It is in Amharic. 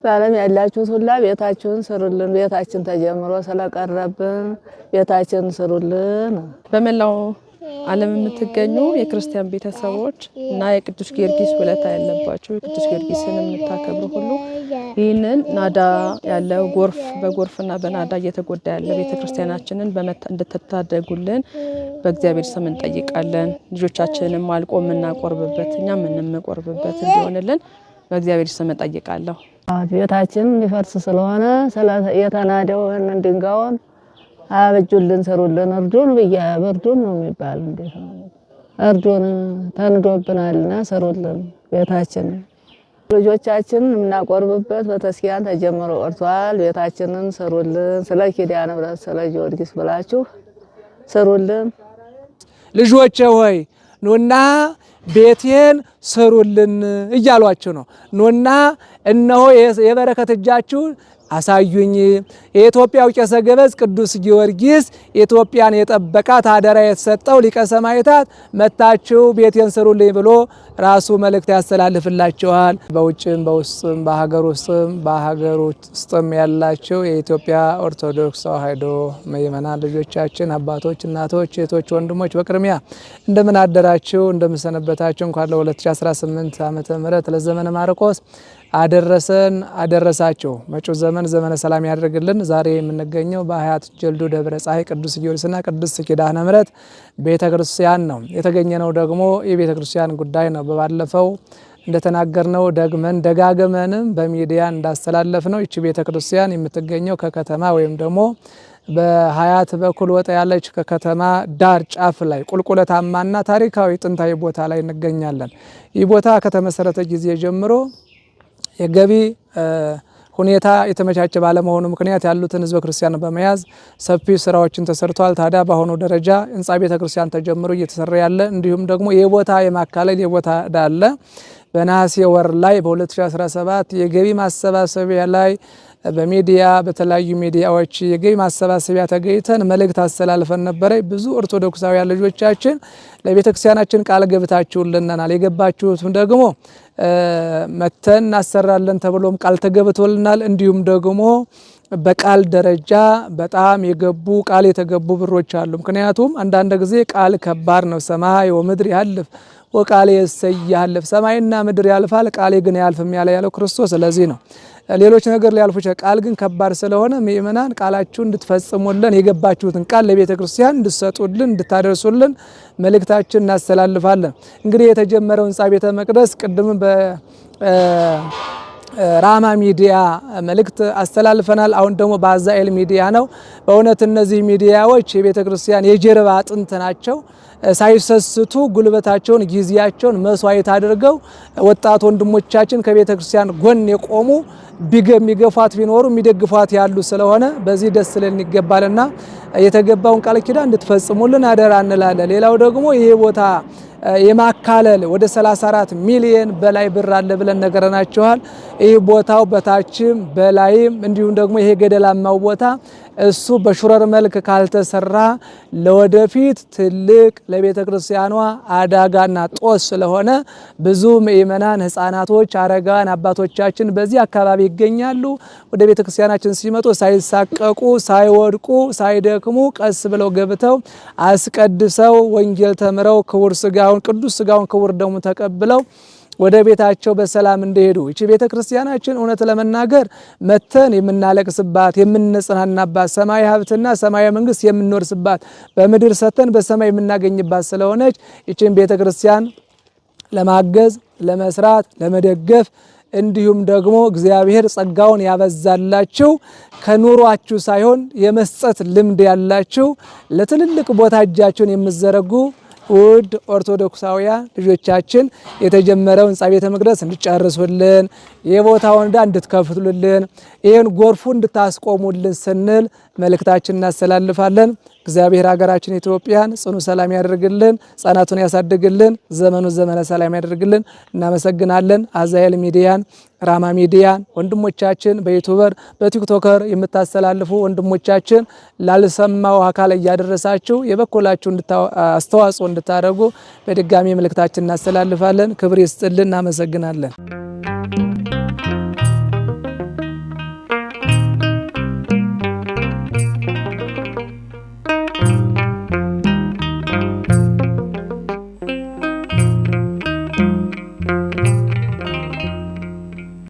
በዓለም ያላችሁት ሁላ ቤታችሁን ስሩልን። ቤታችን ተጀምሮ ስለቀረብን ቤታችን ስሩልን። በመላው ዓለም የምትገኙ የክርስቲያን ቤተሰቦች እና የቅዱስ ጊዮርጊስ ውለታ ያለባችሁ የቅዱስ ጊዮርጊስን የምታከብሩ ሁሉ ይህንን ናዳ ያለው በጎርፍና በናዳ እየተጎዳ ያለ ቤተክርስቲያናችንን እንድትታደጉልን በእግዚአብሔር ስም እንጠይቃለን። ልጆቻችንንም አልቆ የምናቆርብበት እኛም የምንቆርብበት እንዲሆንልን በእግዚአብሔር ስም እንጠይቃለሁ። ቤታችን ሊፈርስ ስለሆነ የተናደውን ድንጋዩን አበጁልን፣ ሰሩልን። እርዱን ብርዱን ነው የሚባል እንዴት ነው? እርዱን ተንዶብናልና ሰሩልን ቤታችን። ልጆቻችን የምናቆርብበት ቤተክርስቲያን ተጀምሮ ቀርቷል። ቤታችንን ሰሩልን። ስለ ኪዳነ ምሕረት ስለ ጊዮርጊስ ብላችሁ ሰሩልን። ልጆቼ ሆይ ኑና ቤቴን ስሩልን እያሏችሁ ነው። ኑና እነሆ የበረከት እጃችሁን አሳዩኝ። የኢትዮጵያው ቄሰ ገበዝ ቅዱስ ጊዮርጊስ ኢትዮጵያን የጠበቃት አደራ የተሰጠው ሊቀ ሰማዕታት መታችሁ ቤቴን ስሩልኝ ብሎ ራሱ መልእክት ያስተላልፍላችኋል። በውጭም በውስጥም በሀገር ውስጥም ያላችሁ የኢትዮጵያ ኦርቶዶክስ ተዋሕዶ ምእመናን ልጆቻችን፣ አባቶች፣ እናቶች፣ እህቶች፣ ወንድሞች በቅድሚያ እንደምን አደራችሁ እንደምን ሰነበታችሁ? እንኳን ለ2018 ዓመተ ምህረት ለዘመነ ማርቆስ አደረሰን አደረሳችሁ። መጪው ዘመን ዘመነ ሰላም ያደርግልን። ዛሬ የምንገኘው በሀያት ጀልዱ ደብረ ፀሐይ ቅዱስ ጊዮርጊስና ቅድስት ኪዳነ ምሕረት ቤተክርስቲያን ነው። የተገኘነው ደግሞ የቤተክርስቲያን ጉዳይ ነው። በባለፈው እንደተናገርነው ደጋግመንም በሚዲያ እንዳስተላለፍ ነው ይቺ ቤተክርስቲያን የምትገኘው ከከተማ ወይም ደግሞ በሀያት በኩል ወጣ ያለች ከከተማ ዳር ጫፍ ላይ ቁልቁለታማና ታሪካዊ ጥንታዊ ቦታ ላይ እንገኛለን። ይህ ቦታ ከተመሰረተ ጊዜ ጀምሮ የገቢ ሁኔታ የተመቻቸ ባለመሆኑ ምክንያት ያሉትን ህዝበ ክርስቲያን በመያዝ ሰፊ ስራዎችን ተሰርቷል። ታዲያ በአሁኑ ደረጃ ህንጻ ቤተ ክርስቲያን ተጀምሮ እየተሰራ ያለ እንዲሁም ደግሞ የቦታ የማካለል የቦታ ዳለ በነሐሴ ወር ላይ በ2017 የገቢ ማሰባሰቢያ ላይ በሚዲያ በተለያዩ ሚዲያዎች የገቢ ማሰባሰቢያ ተገኝተን መልእክት አስተላልፈን ነበረ። ብዙ ኦርቶዶክሳውያን ልጆቻችን ለቤተክርስቲያናችን ቃል ገብታችሁልናል፣ የገባችሁትም ደግሞ መተን እናሰራለን ተብሎም ቃል ተገብቶልናል። እንዲሁም ደግሞ በቃል ደረጃ በጣም ቃል የተገቡ ብሮች አሉ። ምክንያቱም አንዳንድ ጊዜ ቃል ከባድ ነው። ሰማይ ወምድር ያልፍ ወቃሌ ያልፍ፣ ሰማይና ምድር ያልፋል ቃሌ ግን አያልፍም ያለው ክርስቶስ። ስለዚህ ነው ሌሎች ነገር ሊያልፉ ይችላል። ቃል ግን ከባድ ስለሆነ ምእመናን ቃላችሁን እንድትፈጽሙልን የገባችሁትን ቃል ለቤተ ክርስቲያን እንድትሰጡልን እንድታደርሱልን መልእክታችን እናስተላልፋለን። እንግዲህ የተጀመረው ህንጻ ቤተ መቅደስ ቅድም ራማ ሚዲያ መልእክት አስተላልፈናል። አሁን ደግሞ በአዛኤል ሚዲያ ነው። በእውነት እነዚህ ሚዲያዎች የቤተ ክርስቲያን የጀርባ አጥንት ናቸው። ሳይሰስቱ ጉልበታቸውን ጊዜያቸውን መስዋዕት አድርገው ወጣት ወንድሞቻችን ከቤተ ክርስቲያን ጎን የቆሙ የሚገፏት ቢኖሩ የሚደግፏት ያሉ ስለሆነ በዚህ ደስ ሊለን ይገባልና የተገባውን ቃል ኪዳን እንድትፈጽሙልን አደራ እንላለን። ሌላው ደግሞ ይሄ ቦታ የማካለል ወደ 34 ሚሊዮን በላይ ብር አለ ብለን ነገረናችኋል። ይህ ቦታው በታችም በላይም እንዲሁም ደግሞ ይሄ ገደላማው ቦታ እሱ በሹረር መልክ ካልተሰራ ለወደፊት ትልቅ ለቤተ ክርስቲያኗ አዳጋና ጦስ ስለሆነ ብዙ ምእመናን፣ ህፃናቶች፣ አረጋውያን አባቶቻችን በዚህ አካባቢ ይገኛሉ። ወደ ቤተ ክርስቲያናችን ሲመጡ ሳይሳቀቁ ሳይወድቁ ሳይደክሙ ቀስ ብለው ገብተው አስቀድሰው ወንጌል ተምረው ክቡር ስጋውን ቅዱስ ስጋውን ክቡር ደሙ ተቀብለው ወደ ቤታቸው በሰላም እንደሄዱ እቺ ቤተ ክርስቲያናችን እውነት ለመናገር መተን የምናለቅስባት የምንጽናናባት ሰማይ ሀብትና ሰማይ መንግስት የምንወርስባት በምድር ሰተን በሰማይ የምናገኝባት ስለሆነች እቺን ቤተ ክርስቲያን ለማገዝ ለመስራት ለመደገፍ እንዲሁም ደግሞ እግዚአብሔር ጸጋውን ያበዛላችሁ ከኑሯችሁ ሳይሆን የመስጠት ልምድ ያላችሁ ለትልልቅ ቦታ እጃችሁን የምትዘረጉ ውድ ኦርቶዶክሳውያን ልጆቻችን የተጀመረው ህንጻ ቤተ መቅደስ እንድጨርሱልን የቦታውን ዕዳ እንድትከፍሉልን ይሄን ጎርፉ እንድታስቆሙልን ስንል መልእክታችን እናስተላልፋለን። እግዚአብሔር ሀገራችን ኢትዮጵያን ጽኑ ሰላም ያደርግልን፣ ጸናቱን ያሳድግልን፣ ዘመኑን ዘመነ ሰላም ያደርግልን። እናመሰግናለን። አዛኤል ሚዲያን፣ ራማ ሚዲያን ወንድሞቻችን በዩቲዩበር በቲክቶከር የምታስተላልፉ ወንድሞቻችን ላልሰማው አካል እያደረሳችሁ የበኩላችሁ አስተዋጽኦ እንድታደርጉ በድጋሚ መልእክታችን እናስተላልፋለን። ክብር ይስጥልን። እናመሰግናለን።